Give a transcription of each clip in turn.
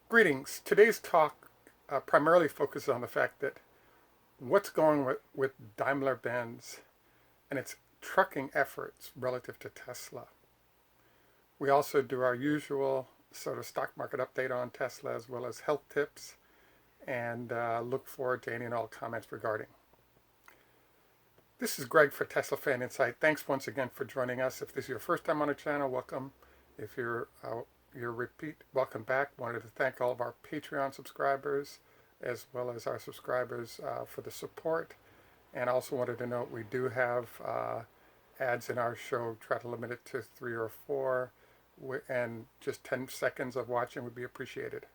Greetings. Today's talk primarily focuses on the fact that what's going with Daimler-Benz and its trucking efforts relative to Tesla. We also do our usual sort of stock market update on Tesla as well as health tips and look forward to any and all comments regarding. This is Greg for Tesla Fan Insight. Thanks once again for joining us. If this is your first time on the channel, welcome. If you're your repeat, welcome back. Wanted to thank all of our Patreon subscribers as well as our subscribers for the support. And also wanted to note we do have ads in our show. Try to limit it to 3 or 4, and just 10 seconds of watching would be appreciated.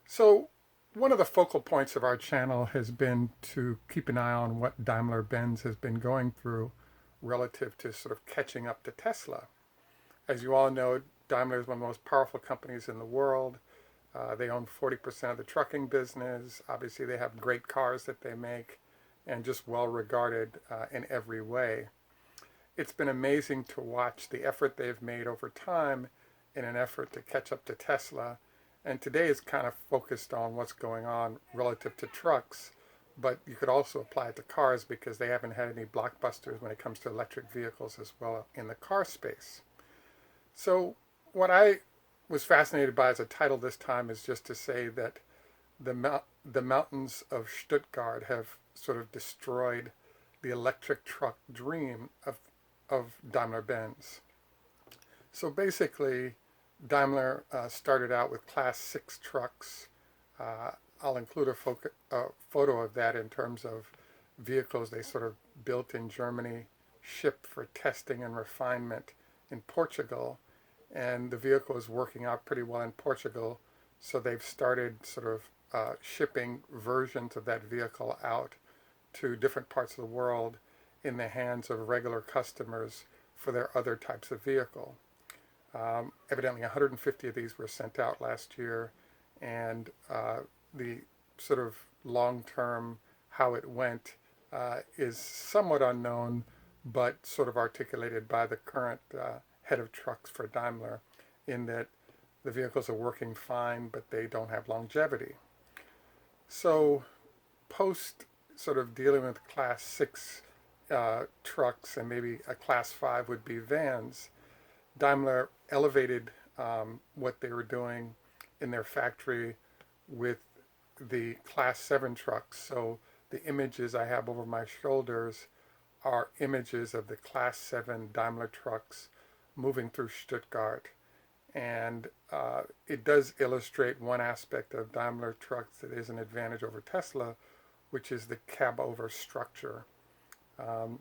So one of the focal points of our channel has been to keep an eye on what Daimler-Benz has been going through relative to sort of catching up to Tesla. As you all know, Daimler is one of the most powerful companies in the world. They own 40% of the trucking business. Obviously, they have great cars that they make and just well regarded in every way. It's been amazing to watch the effort they've made over time in an effort to catch up to Tesla. And today is kind of focused on what's going on relative to trucks, but you could also apply it to cars because they haven't had any blockbusters when it comes to electric vehicles as well in the car space. So what I was fascinated by as a title this time is just to say that the mountains of Stuttgart have sort of destroyed the electric truck dream of Daimler-Benz. So basically, Daimler started out with Class 6 trucks. I'll include a photo of that in terms of vehicles they sort of built in Germany, shipped for testing and refinement in Portugal, and the vehicle is working out pretty well in Portugal, so they've started sort of shipping versions of that vehicle out to different parts of the world in the hands of regular customers for their other types of vehicle. Evidently 150 of these were sent out last year, and the sort of long-term how it went is somewhat unknown, but sort of articulated by the current head of trucks for Daimler, in that the vehicles are working fine, but they don't have longevity. So post sort of dealing with Class 6 trucks, and maybe a Class 5 would be vans, Daimler elevated what they were doing in their factory with the Class 7 trucks. So the images I have over my shoulders are images of the Class 7 Daimler trucks moving through Stuttgart. And it does illustrate one aspect of Daimler trucks that is an advantage over Tesla, which is the cab-over structure. When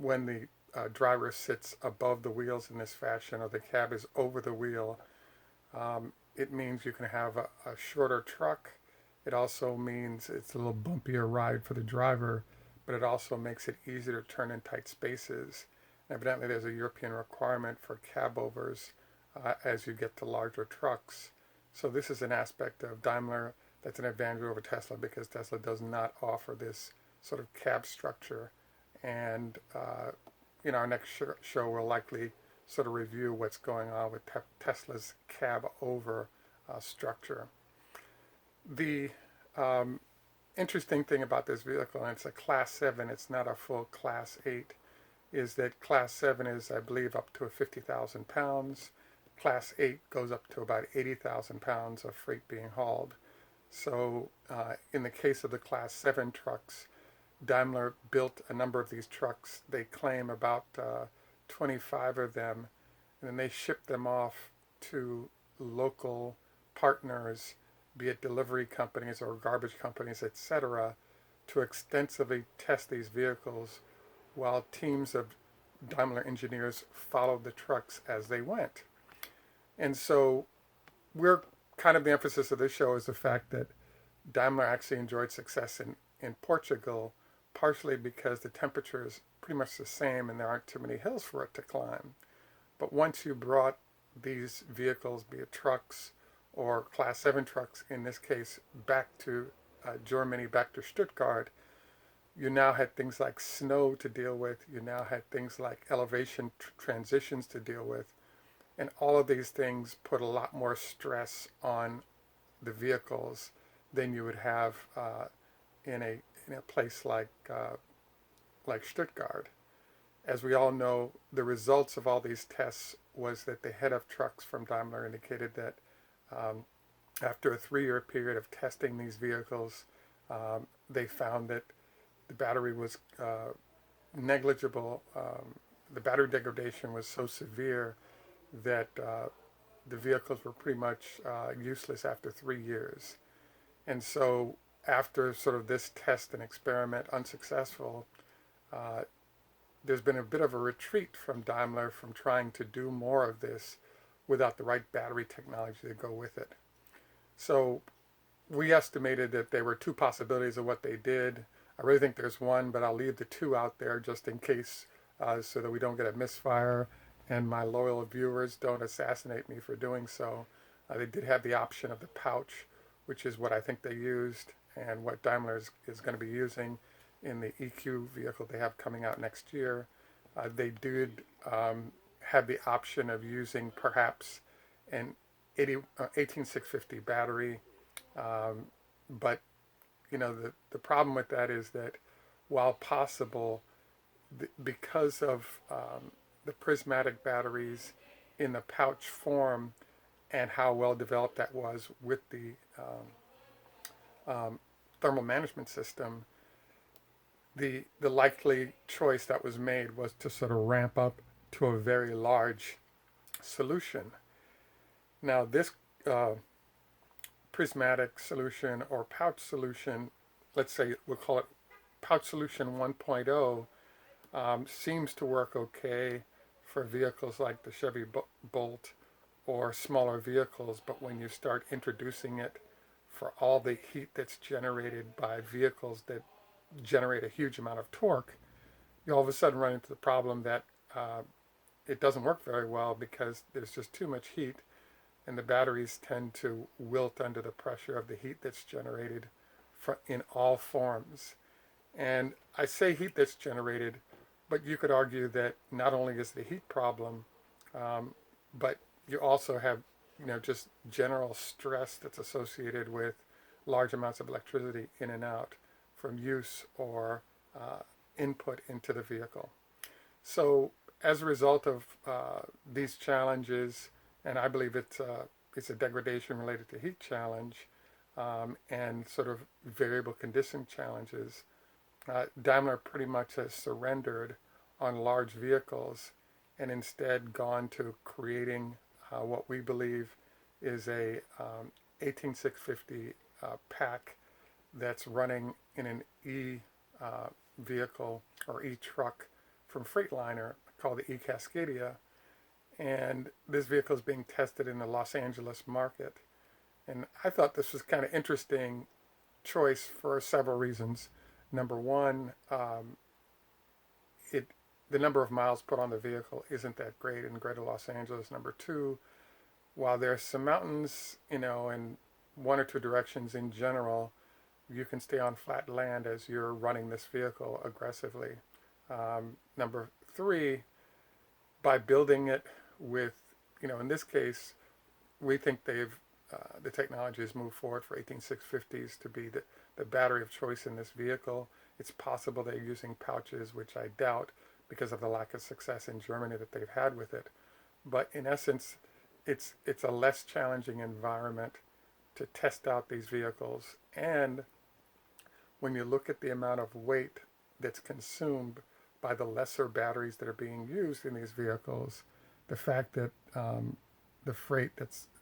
the driver sits above the wheels in this fashion, or the cab is over the wheel, it means you can have a shorter truck. It also means it's a little bumpier ride for the driver, but it also makes it easier to turn in tight spaces. Evidently, there's a European requirement for cab overs as you get to larger trucks. So this is an aspect of Daimler that's an advantage over Tesla, because Tesla does not offer this sort of cab structure. And in our next show, we'll likely sort of review what's going on with Tesla's cab over structure. The interesting thing about this vehicle, and it's a Class 7, it's not a full Class 8, is that Class 7 is, I believe, up to 50,000 pounds. Class 8 goes up to about 80,000 pounds of freight being hauled. So in the case of the Class 7 trucks, Daimler built a number of these trucks. They claim about 25 of them, and then they shipped them off to local partners, be it delivery companies or garbage companies, etc., to extensively test these vehicles while teams of Daimler engineers followed the trucks as they went. And so we're kind of the emphasis of this show is the fact that Daimler actually enjoyed success in Portugal, partially because the temperature is pretty much the same and there aren't too many hills for it to climb. But once you brought these vehicles, be it trucks or Class 7 trucks in this case, back to Germany, back to Stuttgart, you now had things like snow to deal with. You now had things like elevation transitions to deal with. And all of these things put a lot more stress on the vehicles than you would have in a place like Stuttgart. As we all know, the results of all these tests was that the head of trucks from Daimler indicated that um, after a 3-year period of testing these vehicles, they found that the battery was negligible. The battery degradation was so severe that the vehicles were pretty much useless after 3 years. And so, after sort of this test and experiment unsuccessful, uh, there's been a bit of a retreat from Daimler from trying to do more of this without the right battery technology to go with it. So we estimated that there were two possibilities of what they did. I really think there's one, but I'll leave the two out there just in case, so that we don't get a misfire and my loyal viewers don't assassinate me for doing so. They did have the option of the pouch, which is what I think they used and what Daimler is going to be using in the EQ vehicle they have coming out next year. They did have the option of using perhaps an 18650 battery, um, but the problem with that is that while possible, because of the prismatic batteries in the pouch form and how well developed that was with the um, thermal management system, the likely choice that was made was to sort of ramp up to a very large solution. Now, this uh, prismatic solution or pouch solution, let's say we'll call it pouch solution 1.0, seems to work okay for vehicles like the Chevy Bolt or smaller vehicles, but when you start introducing it for all the heat that's generated by vehicles that generate a huge amount of torque, you all of a sudden run into the problem that uh, it doesn't work very well because there's just too much heat and the batteries tend to wilt under the pressure of the heat that's generated in all forms. And I say heat that's generated, but you could argue that not only is the heat problem, um, but you also have just general stress that's associated with large amounts of electricity in and out from use or uh, input into the vehicle. So as a result of these challenges, and I believe it's a degradation related to heat challenge and sort of variable condition challenges, Daimler pretty much has surrendered on large vehicles and instead gone to creating what we believe is a 18650 pack that's running in an E vehicle or E truck from Freightliner called the E Cascadia. And this vehicle is being tested in the Los Angeles market. And I thought this was kind of interesting choice for several reasons. Number one, it the number of miles put on the vehicle isn't that great in greater Los Angeles. Number two, while there's some mountains, in one or two directions in general, you can stay on flat land as you're running this vehicle aggressively. Number three, by building it with, in this case, we think the technology has moved forward for 18650s to be the battery of choice in this vehicle. It's possible they're using pouches, which I doubt because of the lack of success in Germany that they've had with it. But in essence, it's a less challenging environment to test out these vehicles. And when you look at the amount of weight that's consumed by the lesser batteries that are being used in these vehicles, the fact that the freight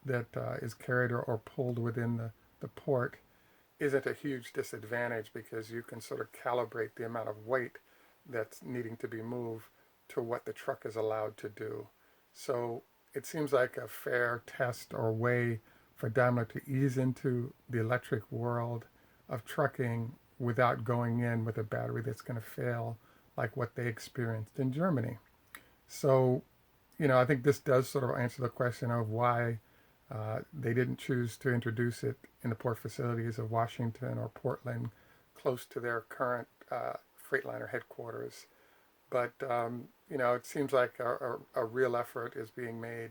that is carried or pulled within the port isn't a huge disadvantage because you can sort of calibrate the amount of weight that's needing to be moved to what the truck is allowed to do. So it seems like a fair test or way for Daimler to ease into the electric world of trucking without going in with a battery that's going to fail like what they experienced in Germany. So, I think this does sort of answer the question of why they didn't choose to introduce it in the port facilities of Washington or Portland, close to their current Freightliner headquarters. But it seems like a real effort is being made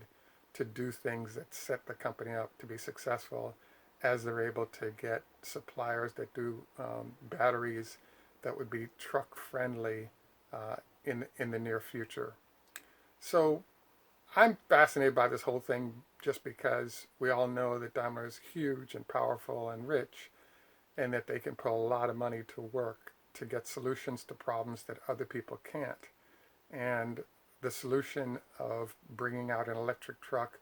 to do things that set the company up to be successful as they're able to get suppliers that do batteries that would be truck friendly in the near future. So I'm fascinated by this whole thing just because we all know that Daimler is huge and powerful and rich, and that they can put a lot of money to work to get solutions to problems that other people can't. And the solution of bringing out an electric truck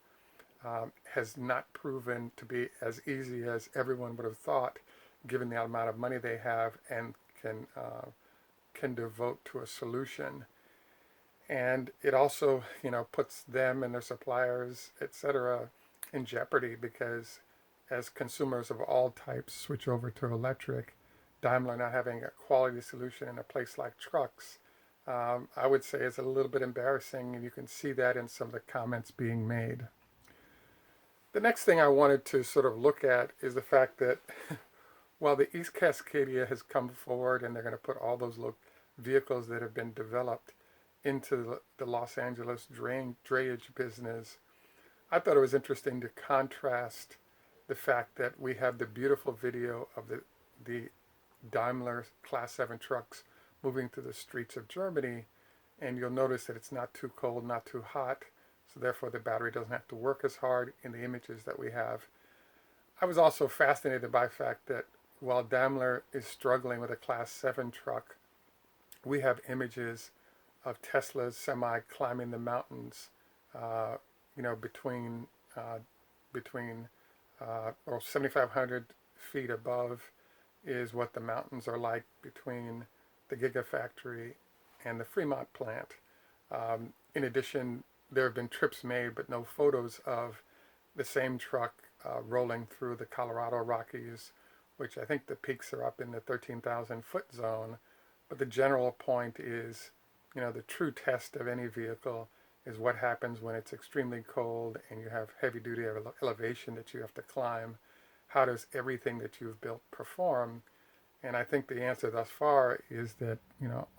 has not proven to be as easy as everyone would have thought, given the amount of money they have and can devote to a solution. And it also, puts them and their suppliers, etc., in jeopardy, because as consumers of all types switch over to electric, Daimler not having a quality solution in a place like trucks, I would say is a little bit embarrassing, and you can see that in some of the comments being made. The next thing I wanted to sort of look at is the fact that while the East Cascadia has come forward and they're going to put all those vehicles that have been developed into the Los Angeles drayage business, I thought it was interesting to contrast the fact that we have the beautiful video of the Daimler Class 7 trucks moving through the streets of Germany, and you'll notice that it's not too cold, not too hot, so therefore the battery doesn't have to work as hard in the images that we have. I was also fascinated by the fact that while Daimler is struggling with a Class 7 truck, we have images of Tesla's Semi climbing the mountains, between or 7,500 feet above is what the mountains are like between the Gigafactory and the Fremont plant. In addition, there have been trips made, but no photos of the same truck rolling through the Colorado Rockies, which I think the peaks are up in the 13,000 foot zone. But the general point is, the true test of any vehicle is what happens when it's extremely cold and you have heavy duty elevation that you have to climb. How does everything that you've built perform? And I think the answer thus far is that,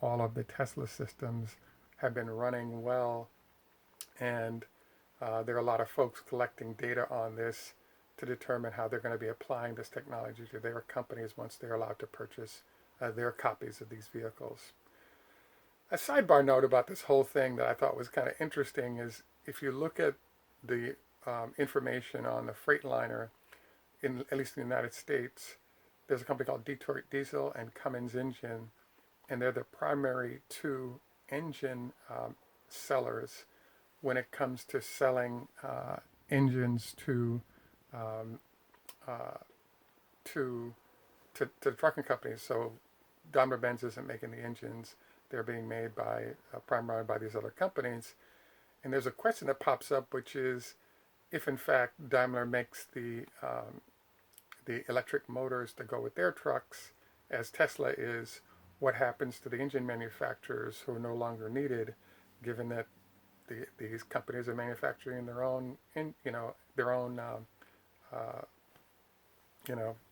all of the Tesla systems have been running well, and there are a lot of folks collecting data on this to determine how they're going to be applying this technology to their companies once they're allowed to purchase their copies of these vehicles. A sidebar note about this whole thing that I thought was kind of interesting is if you look at the information on the Freightliner, at least in the United States, there's a company called Detroit Diesel and Cummins Engine, and they're the primary two engine sellers when it comes to selling engines to trucking companies. So Daimler-Benz isn't making the engines. They're being made by primarily by these other companies. And there's a question that pops up, which is if in fact Daimler makes the electric motors to go with their trucks, as Tesla is, what happens to the engine manufacturers who are no longer needed, given that these companies are manufacturing their own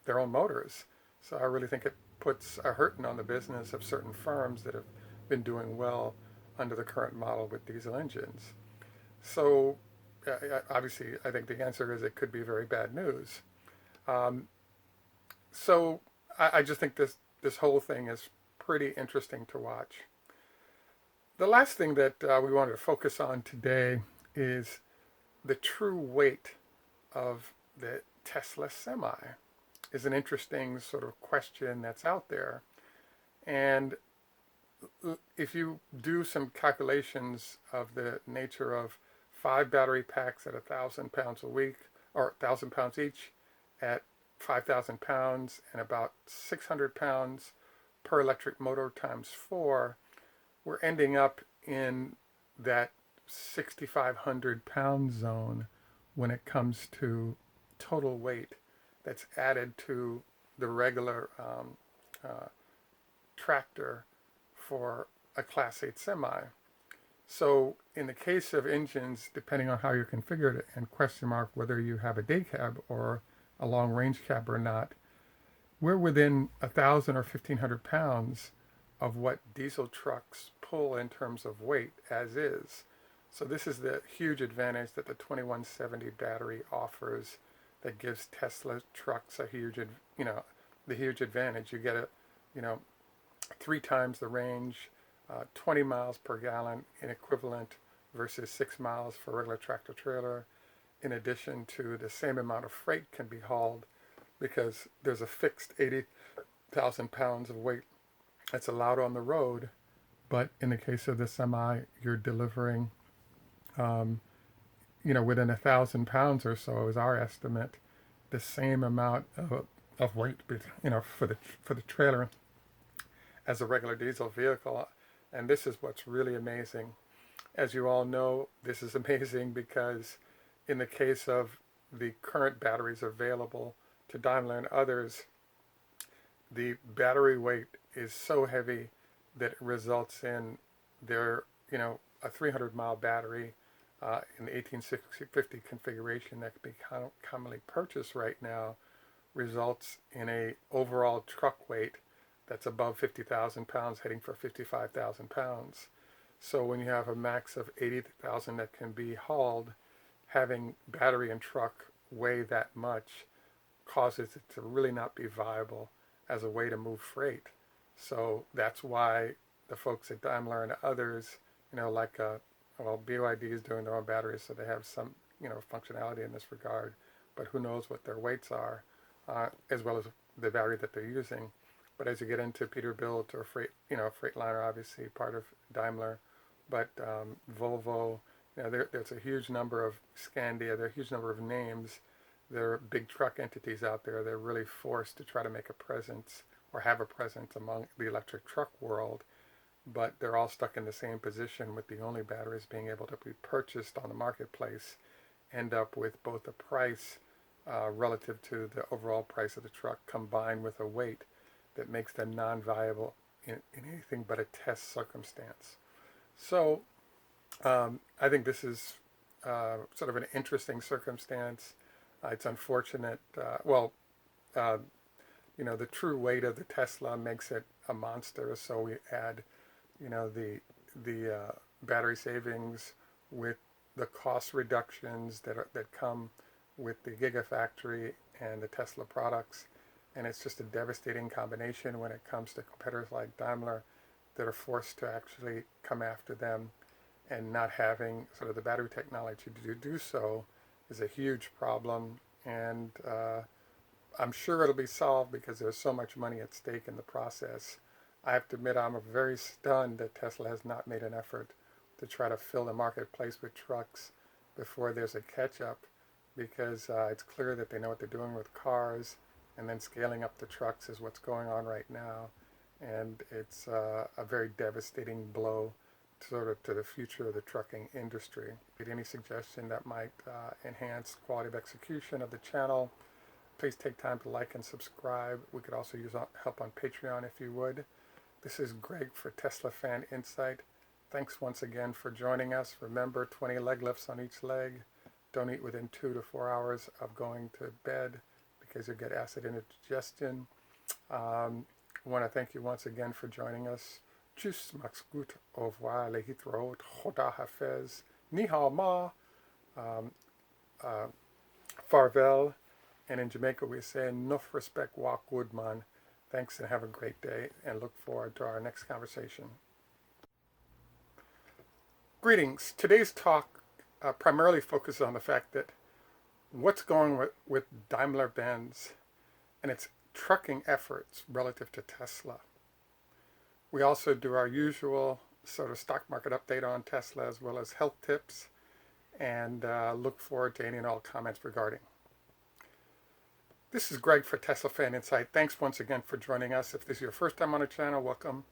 motors. So I really think it puts a hurting on the business of certain firms that have been doing well under the current model with diesel engines. So obviously, I think the answer is it could be very bad news. So I just think this whole thing is pretty interesting to watch. The last thing that we wanted to focus on today is the true weight of the Tesla Semi. Is an interesting sort of question that's out there. And if you do some calculations of the nature of 5 battery packs at 1,000 pounds a week, or 1,000 pounds each at 5,000 pounds, and about 600 pounds per electric motor times 4, we're ending up in that 6,500 pound zone when it comes to total weight that's added to the regular tractor for a Class 8 semi. So in the case of engines, depending on how you're configured and question mark whether you have a day cab or a long range cab or not, we're within 1,000 or 1,500 pounds of what diesel trucks pull in terms of weight as is. So this is the huge advantage that the 2170 battery offers that gives Tesla trucks a huge, the huge advantage. You get you know, 3 times the range, 20 miles per gallon in equivalent versus 6 miles for a regular tractor trailer. In addition to the same amount of freight can be hauled because there's a fixed 80,000 pounds of weight that's allowed on the road. But in the case of the Semi, you're delivering, um, within 1,000 pounds or so is our estimate, the same amount of weight, for the trailer as a regular diesel vehicle. And this is what's really amazing. As you all know, this is amazing because in the case of the current batteries available to Daimler and others, the battery weight is so heavy that it results in their, a 300-mile battery in the 1850 configuration that can be commonly purchased right now results in a overall truck weight that's above 50,000 pounds, heading for 55,000 pounds. So when you have a max of 80,000 that can be hauled, having battery and truck weigh that much causes it to really not be viable as a way to move freight. So that's why the folks at Daimler and others, BYD is doing their own batteries, so they have some, functionality in this regard. But who knows what their weights are, as well as the battery that they're using. But as you get into Peterbilt or Freightliner, obviously part of Daimler, but Volvo, there's a huge number of Scandia, there are a huge number of names. There are big truck entities out there. They're really forced to try to make a presence or have a presence among the electric truck world, but they're all stuck in the same position with the only batteries being able to be purchased on the marketplace end up with both a price relative to the overall price of the truck combined with a weight that makes them non-viable in anything but a test circumstance. So I think this is sort of an interesting circumstance. It's unfortunate. The true weight of the Tesla makes it a monster. So we add, the battery savings with the cost reductions that come with the Gigafactory and the Tesla products, and it's just a devastating combination when it comes to competitors like Daimler that are forced to actually come after them, and not having sort of the battery technology to do so is a huge problem. And I'm sure it'll be solved because there's so much money at stake in the process. I have to admit I'm very stunned that Tesla has not made an effort to try to fill the marketplace with trucks before there's a catch-up, because it's clear that they know what they're doing with cars, and then scaling up the trucks is what's going on right now. And it's a very devastating blow to the future of the trucking industry. Any suggestion that might enhance quality of execution of the channel, please take time to like and subscribe. We could also use help on Patreon if you would. This is Greg for Tesla Fan Insight. Thanks once again for joining us. Remember, 20 leg lifts on each leg. Don't eat within 2 to 4 hours of going to bed because you'll get acid indigestion. I want to thank you once again for joining us. Tschüss, macht's gut, au revoir, le hitro, choda hafez, ni hao ma, farvel. And in Jamaica we say, enough respect, walk good man. Thanks and have a great day, and look forward to our next conversation. Greetings. Today's talk primarily focuses on the fact that what's going with Daimler-Benz and its trucking efforts relative to Tesla. We also do our usual sort of stock market update on Tesla, as well as health tips, and look forward to any and all comments regarding. This is Greg for Tesla Fan Insight. Thanks once again for joining us. If this is your first time on the channel, welcome.